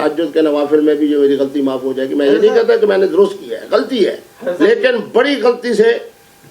تہجد کے نوافل میں بھی یہ میری غلطی معاف ہو جائے گی. میں یہ نہیں کہتا کہ میں نے درست کیا ہے, غلطی ہے, لیکن بڑی غلطی سے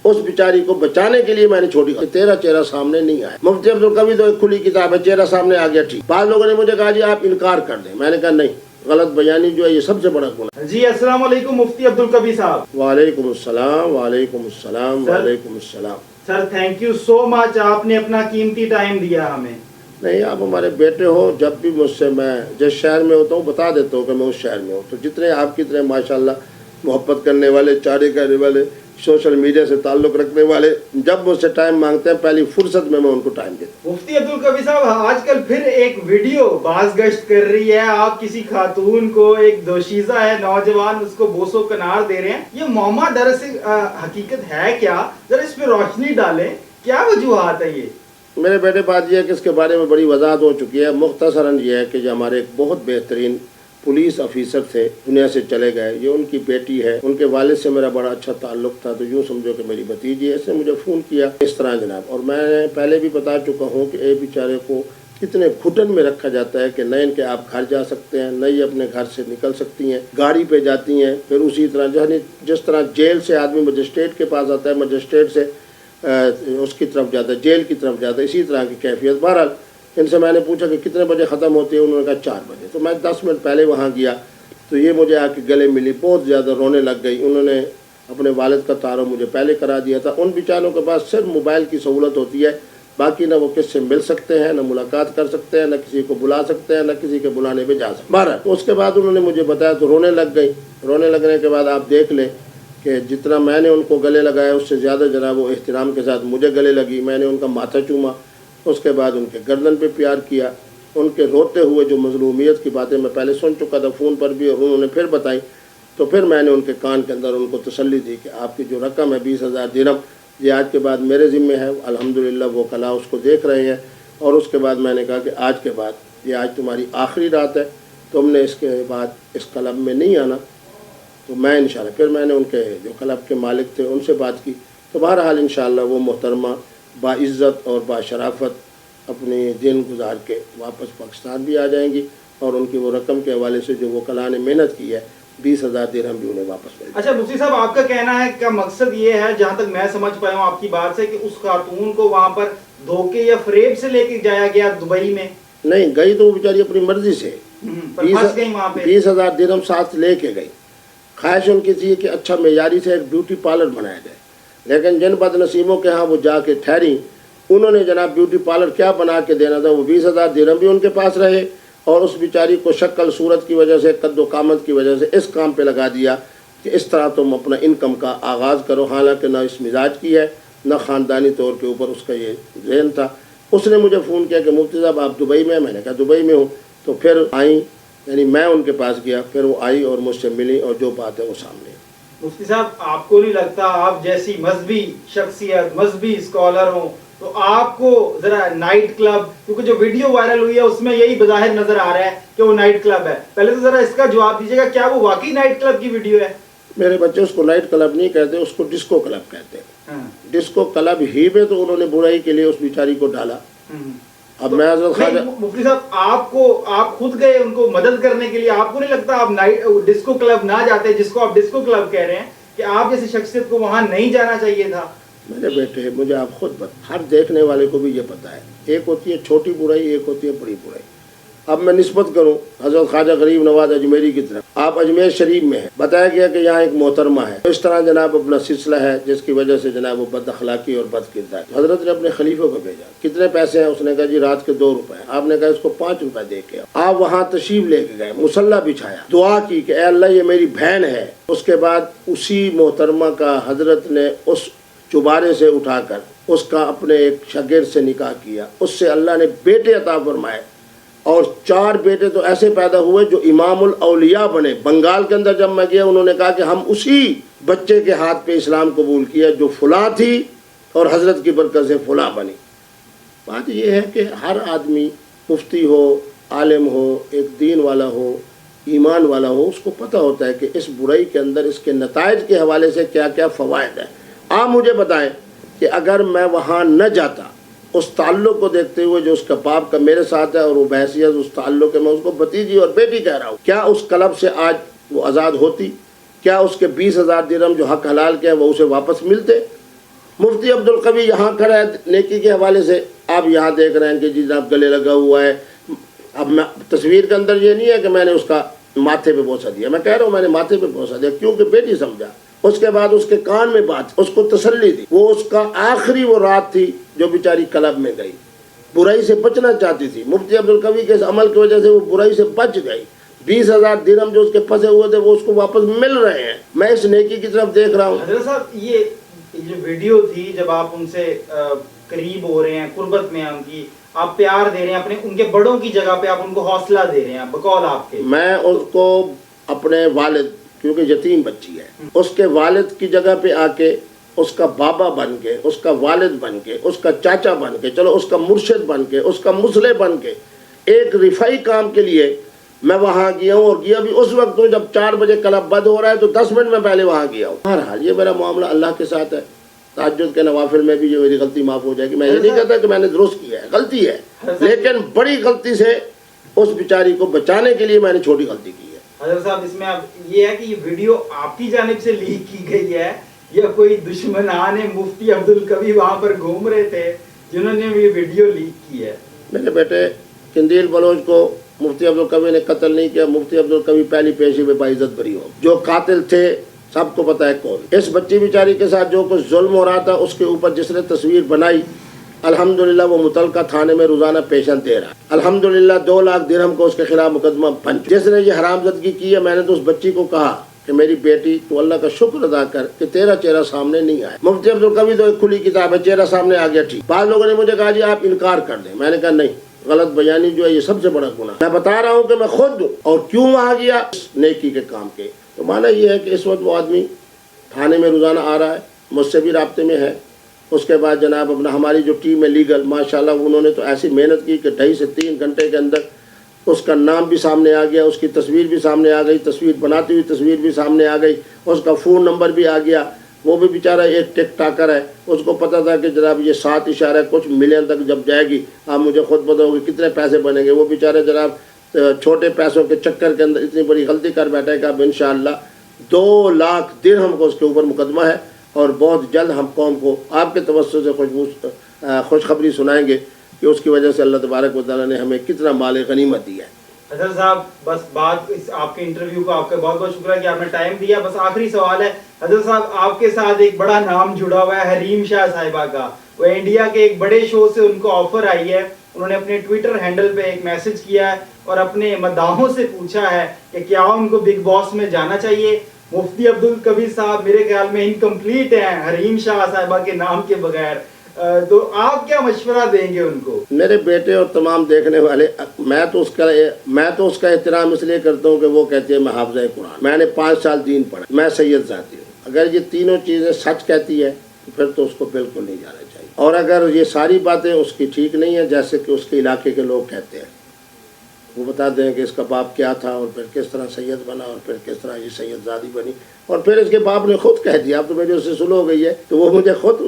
اس بیچاری کو بچانے کے لیے میں نے چھوٹی غلطی. تیرا چہرہ سامنے نہیں آیا. مفتی عبدالقوی تو ایک کھلی کتاب ہے, چہرہ سامنے آ گیا ٹھیک. بعض لوگوں نے مجھے کہا جی آپ انکار کر دیں. میں نے کہا نہیں, غلط بیانی جو ہے یہ سب سے بڑا گناہ. جی السلام علیکم مفتی عبدالقوی صاحب. وعلیکم السلام, وعلیکم السلام, وعلیکم السلام. سر تھینک یو سو مچ, آپ نے اپنا قیمتی ٹائم دیا ہمیں. نہیں, آپ ہمارے بیٹے ہو. جب بھی مجھ سے میں جس شہر میں ہوتا ہوں بتا دیتا ہوں کہ میں اس شہر میں ہوں. تو جتنے آپ کی طرح ماشاءاللہ محبت کرنے والے, چارے کرنے والے, سوشل میڈیا سے تعلق رکھنے والے جب مجھ سے ٹائم مانگتے ہیں پہلی فرصت میں ان کو ٹائم دیتا ہوں. مفتی عبدالقوی صاحب, آج کل پھر ایک ویڈیو باز گشت کر رہی ہے. آپ کسی خاتون کو, ایک دوشیزہ ہے نوجوان, اس کو بوسو کنار دے رہے ہیں. یہ معاملہ دراصل حقیقت ہے کیا؟ ذرا اس پہ روشنی ڈالیں, کیا وجوہات ہے یہ؟ میرے بیٹے بات یہ ہے کہ اس کے بارے میں بڑی وضاحت ہو چکی ہے. مختصراً یہ ہے کہ جو ہمارے ایک بہت بہترین پولیس افیسر تھے, دنیا سے چلے گئے. یہ ان کی بیٹی ہے. ان کے والد سے میرا بڑا اچھا تعلق تھا, تو یوں سمجھو کہ میری بھتیجی ہے. اس نے مجھے فون کیا اس طرح جناب, اور میں نے پہلے بھی بتا چکا ہوں کہ اے بیچارے کو کتنے گھٹن میں رکھا جاتا ہے کہ نہ ان کے آپ گھر جا سکتے ہیں, نہ یہ اپنے گھر سے نکل سکتی ہیں. گاڑی پہ جاتی ہیں, پھر اسی طرح جس طرح جیل سے آدمی مجسٹریٹ کے پاس آتا ہے, مجسٹریٹ سے اس کی طرف جاتا ہے, جیل کی طرف جاتا ہے, اسی طرح کی کیفیت. بہرحال ان سے میں نے پوچھا کہ کتنے بجے ختم ہوتی ہے؟ انہوں نے کہا 4 بجے. تو میں 10 منٹ پہلے وہاں گیا تو یہ مجھے آ کے گلے ملی, بہت زیادہ رونے لگ گئی. انہوں نے اپنے والد کا تعارف مجھے پہلے کرا دیا تھا. ان بیچاروں کے پاس صرف موبائل کی سہولت ہوتی ہے, باقی نہ وہ کس سے مل سکتے ہیں, نہ ملاقات کر سکتے ہیں, نہ کسی کو بلا سکتے ہیں, نہ کسی کے بلانے پہ جا سکتے ہیں. بہرحال تو اس کے بعد انہوں نے مجھے بتایا تو رونے لگ گئی. رونے لگنے کے بعد آپ دیکھ لیں کہ جتنا میں نے ان کو گلے لگایا اس سے زیادہ جناب وہ احترام کے ساتھ مجھے گلے لگی. میں نے ان کا ماتھا چوما, اس کے بعد ان کے گردن پہ پیار کیا. ان کے روتے ہوئے جو مظلومیت کی باتیں میں پہلے سن چکا تھا فون پر بھی, اور انہوں نے پھر بتائی, تو پھر میں نے ان کے کان کے اندر ان کو تسلی دی کہ آپ کی جو رقم ہے 20,000 درہم, یہ آج کے بعد میرے ذمہ ہے. الحمدللہ وہ کلا اس کو دیکھ رہے ہیں. اور اس کے بعد میں نے کہا کہ آج کے بعد یہ آج تمہاری آخری رات ہے, تم نے اس کے بعد اس کلب میں نہیں آنا. تو میں انشاءاللہ پھر میں نے ان کے جو کلب کے مالک تھے ان سے بات کی. تو بہرحال انشاءاللہ وہ محترمہ باعزت اور باشرافت اپنی دن گزار کے واپس پاکستان بھی آ جائیں گی, اور ان کی وہ رقم کے حوالے سے جو وہ کلا نے محنت کی ہے 20,000 درہم بھی انہیں واپس مل جائے. اچھا مفتی صاحب, آپ کا کہنا ہے کہ مقصد یہ ہے, جہاں تک میں سمجھ پایا ہوں آپ کی بات سے, کہ اس خاتون کو وہاں پر دھوکے یا فریب سے لے کے جایا گیا دبئی میں؟ نہیں گئی تو وہ بیچاری اپنی مرضی سے 20,000 درہم ساتھ لے کے گئی. خواہش ان کی تھی کہ اچھا معیاری سے ایک بیوٹی پارلر بنایا جائے, لیکن جن بد نصیبوں کے ہاں وہ جا کے ٹھہری, انہوں نے جناب بیوٹی پارلر کیا بنا کے دینا تھا, وہ 20,000 درہم بھی ان کے پاس رہے, اور اس بیچاری کو شکل صورت کی وجہ سے, قد و قامت کی وجہ سے اس کام پہ لگا دیا کہ اس طرح تم اپنا انکم کا آغاز کرو. حالانکہ نہ اس مزاج کی ہے, نہ خاندانی طور کے اوپر اس کا یہ ذہن تھا. اس نے مجھے فون کیا کہ مفتی صاحب آپ دبئی میں ہیں؟ میں نے کہا دبئی میں ہوں. تو پھر آئیں, یعنی میں ان کے پاس گیا, پھر وہ آئی اور مجھ سے ملی, اور جو بات ہے وہ سامنے. مفتی صاحب, آپ کو نہیں لگتا آپ جیسی مذہبی شخصیت, مذہبی اسکالر ہوں, تو آپ کو ذرا نائٹ کلب, کیونکہ جو ویڈیو وائرل ہوئی ہے اس میں یہی بظاہر نظر آ رہا ہے کہ وہ نائٹ کلب ہے, پہلے تو ذرا اس کا جواب دیجیے گا, کیا وہ واقعی نائٹ کلب کی ویڈیو ہے؟ میرے بچے اس کو نائٹ کلب نہیں کہتے, اس کو ڈسکو کلب کہتے ہیں. ڈسکو کلب ہی میں تو انہوں نے برائی کے لیے اس بیچاری کو ڈالا. اب میں حضرت خواجہ مفتی صاحب, آپ خود گئے ان کو مدد کرنے کے لیے, آپ کو نہیں لگتا آپ ڈسکو کلب نہ جاتے, جس کو آپ ڈسکو کلب کہہ رہے ہیں, کہ آپ جیسی شخصیت کو وہاں نہیں جانا چاہیے تھا؟ میرے بیٹے مجھے آپ خود ہر دیکھنے والے کو بھی یہ پتہ ہے, ایک ہوتی ہے چھوٹی برائی, ایک ہوتی ہے بڑی برائی. اب میں نسبت کروں حضرت خواجہ غریب نواز اجمیری کی طرف. آپ اجمیر شریف میں ہیں, بتایا گیا کہ یہاں ایک محترمہ ہے, اس طرح جناب اپنا سلسلہ ہے جس کی وجہ سے جناب وہ بد اخلاقی اور بد کردار. حضرت نے اپنے خلیفے کو بھیجا, کتنے پیسے ہیں؟ اس نے کہا جی رات کے 2 روپے. آپ نے کہا اس کو 5 روپے دے کے آؤ. آپ وہاں تشریف لے کے گئے, مصلی بچھایا, دعا کی کہ اے اللہ یہ میری بہن ہے. اس کے بعد اسی محترمہ کا حضرت نے اس چبارے سے اٹھا کر اس کا اپنے ایک شاگرد سے نکاح کیا. اس سے اللہ نے بیٹے عطا فرمائے, اور 4 بیٹے تو ایسے پیدا ہوئے جو امام الاولیاء بنے. بنگال کے اندر جب میں گیا, انہوں نے کہا کہ ہم اسی بچے کے ہاتھ پہ اسلام قبول کیا جو فلاں تھی, اور حضرت کی برکت سے فلاں بنی. بات یہ ہے کہ ہر آدمی مفتی ہو, عالم ہو, ایک دین والا ہو, ایمان والا ہو, اس کو پتہ ہوتا ہے کہ اس برائی کے اندر اس کے نتائج کے حوالے سے کیا کیا فوائد ہیں. آپ مجھے بتائیں کہ اگر میں وہاں نہ جاتا اس تعلق کو دیکھتے ہوئے جو اس کا باپ کا میرے ساتھ ہے اور وہ بحیثیت اس تعلق کے میں اس کو بھتیجی اور بیٹی کہہ رہا ہوں، کیا اس کلب سے آج وہ آزاد ہوتی؟ کیا اس کے 20,000 درہم جو حق حلال کے ہیں وہ اسے واپس ملتے؟ مفتی عبدالقوی یہاں کھڑا ہے نیکی کے حوالے سے، آپ یہاں دیکھ رہے ہیں کہ جی جناب گلے لگا ہوا ہے۔ اب میں تصویر کے اندر یہ نہیں ہے کہ میں نے اس کا ماتھے پہ بوسہ دیا، میں کہہ رہا ہوں میں نے ماتھے پہ بوسہ دیا کیونکہ بیٹی سمجھا۔ اس کے بعد اس کے کان میں بات، اس کو تسلی دی، وہ اس کا آخری وہ رات تھی جو بیچاری کلب میں گئی، برائی سے بچنا چاہتی تھی۔ مفتی عبدالقوی کے اس عمل کی وجہ سے وہ برائی سے بچ گئی۔ 20,000 درہم جو اس کے پھنسے ہوئے تھے وہ اس کو واپس مل رہے ہیں۔ میں اس نیکی کی طرف دیکھ رہا ہوں۔ حضرت صاحب یہ جو ویڈیو تھی جب آپ ان سے قریب ہو رہے ہیں، قربت میں ان کی، آپ پیار دے رہے ہیں، اپنے ان کے بڑوں کی جگہ پہ آپ ان کو حوصلہ دے رہے ہیں بقول آپ کے، میں اس کو اپنے والد، کیونکہ یتیم بچی ہے، اس کے والد کی جگہ پہ آ کے اس کا بابا بن کے، اس کا والد بن کے، اس کا چاچا بن کے، چلو اس کا مرشد بن کے، اس کا مصلح بن کے، ایک رفائی کام کے لیے میں وہاں گیا ہوں، اور گیا بھی اس وقت ہوں جب 4 بجے کلب بند ہو رہا ہے تو 10 منٹ میں پہلے وہاں گیا ہوں۔ بہرحال یہ میرا معاملہ اللہ کے ساتھ ہے، تہجد کے نوافل میں بھی یہ میری غلطی معاف ہو جائے گی۔ میں یہ نہیں کہتا کہ میں نے درست کیا ہے، غلطی ہے، لیکن بڑی غلطی سے اس بیچاری کو بچانے کے لیے میں نے چھوٹی غلطی کی ہے۔ حضرت صاحب اس میں اب یہ ہے کہ یہ ویڈیو آپ کی جانب سے لیک کی گئی ہے یا کوئی دشمنان مفتی عبدالقوی وہاں پر گھوم رہے تھے جنہوں نے یہ ویڈیو لیک کی ہے؟ میرے بیٹے قندیل بلوچ کو مفتی عبدالقوی نے قتل نہیں کیا، مفتی عبدالقوی پہلی پیشی میں باعزت بری ہو۔ جو قاتل تھے سب کو پتہ ہے کون۔ اس بچی بیچاری کے ساتھ جو کچھ ظلم ہو رہا تھا اس کے اوپر جس نے تصویر بنائی، الحمدللہ وہ متعلقہ تھانے میں روزانہ پیشن دے رہا ہے۔ الحمدللہ 2 لاکھ درہم کو اس کے خلاف مقدمہ بن چکا۔ جس نے یہ حرامزدگی کی ہے، میں نے تو اس بچی کو کہا کہ میری بیٹی تو اللہ کا شکر ادا کر کہ تیرا چہرہ سامنے نہیں آیا۔ مفتی عبدالقوی تو ایک کھلی کتاب ہے، چہرہ سامنے آ گیا ٹھیک۔ بعض لوگوں نے مجھے کہا جی آپ انکار کر دیں، میں نے کہا نہیں، غلط بیانی جو ہے یہ سب سے بڑا گناہ۔ میں بتا رہا ہوں کہ میں خود ہوں اور کیوں وہاں گیا، نیکی کے کام کے۔ تو مانا یہ ہے کہ اس وقت وہ آدمی تھانے میں روزانہ آ رہا ہے، مجھ سے بھی رابطے میں ہے۔ اس کے بعد جناب اپنا ہماری جو ٹیم ہے لیگل، ماشاءاللہ انہوں نے تو ایسی محنت کی کہ 2.5 سے 3 گھنٹے کے اندر اس کا نام بھی سامنے آ گیا، اس کی تصویر بھی سامنے آ گئی، تصویر بناتی ہوئی تصویر بھی سامنے آ گئی، اس کا فون نمبر بھی آ گیا۔ وہ بھی بیچارہ ایک ٹک ٹاکر ہے، اس کو پتہ تھا کہ جناب یہ 7 اشارہ کچھ ملین تک جب جائے گی آپ مجھے خود بتاؤ گے کتنے پیسے بنیں گے۔ وہ بیچارہ جناب چھوٹے پیسوں کے چکر کے اندر اتنی بڑی غلطی کر بیٹھا ہے کہ اب انشاءاللہ 2 لاکھ درہم کو اس کے اوپر مقدمہ ہے، اور بہت جلد ہم قوم کو آپ کے توسط سے خوشخبری سنائیں گے کہ اس کی وجہ سے اللہ تبارک و تعالیٰ نے ہمیں کتنا مال غنیمت دیا ہے۔ حضرت صاحب بس بات آپ کے انٹرویو کو آپ کا بہت بہت شکریہ کہ آپ نے ٹائم دیا۔ بس آخری سوال ہے حضرت صاحب، آپ کے ساتھ ایک بڑا نام جڑا ہوا ہے حریم شاہ صاحبہ کا۔ وہ انڈیا کے ایک بڑے شو سے ان کو آفر آئی ہے، انہوں نے اپنے ٹویٹر ہینڈل پہ ایک میسج کیا ہے اور اپنے مداحوں سے پوچھا ہے کہ کیا ان کو بگ باس میں جانا چاہیے۔ مفتی عبدالقوی صاحب میرے خیال میں انکمپلیٹ ہیں حریم شاہ صاحبہ کے نام کے بغیر، تو آپ کیا مشورہ دیں گے ان کو؟ میرے بیٹے اور تمام دیکھنے والے، میں تو اس کا احترام اس لیے کرتا ہوں کہ وہ کہتے ہیں میں حافظہ قرآن، میں نے 5 سال دین پڑھا، میں سید ذاتی ہوں۔ اگر یہ تینوں چیزیں سچ کہتی ہے تو پھر تو اس کو بالکل نہیں جانا چاہیے، اور اگر یہ ساری باتیں اس کی ٹھیک نہیں ہیں جیسے کہ اس کے علاقے کے لوگ کہتے ہیں، وہ بتاتے ہیں کہ اس کا باپ کیا تھا اور پھر کس طرح سید بنا اور پھر کس طرح یہ سید زادی بنی، اور پھر اس کے باپ نے خود کہہ دیا، اب تو میری اس سے سلو ہو گئی ہے تو وہ مجھے خود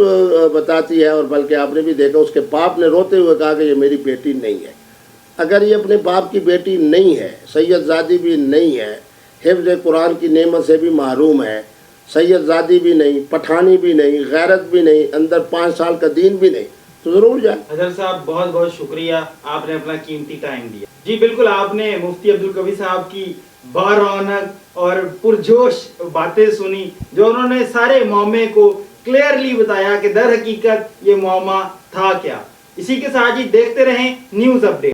بتاتی ہے، اور بلکہ آپ نے بھی دیکھا اس کے باپ نے روتے ہوئے کہا کہ یہ میری بیٹی نہیں ہے۔ اگر یہ اپنے باپ کی بیٹی نہیں ہے، سید زادی بھی نہیں ہے، حفظ قرآن کی نعمت سے بھی محروم ہے، سید زادی بھی نہیں، پٹھانی بھی نہیں، غیرت بھی نہیں، اندر 5 سال کا دین بھی نہیں، تو ضرور جائے۔ حضرت صاحب بہت بہت شکریہ، آپ نے اپنا قیمتی ٹائم دیا۔ جی بالکل، آپ نے مفتی عبدالقوی صاحب کی بارونق اور پرجوش باتیں سنی جو انہوں نے سارے معاملے کو کلیئرلی بتایا کہ در حقیقت یہ معاملہ تھا کیا۔ اسی کے ساتھ ہی دیکھتے رہیں نیوز اپڈیٹ۔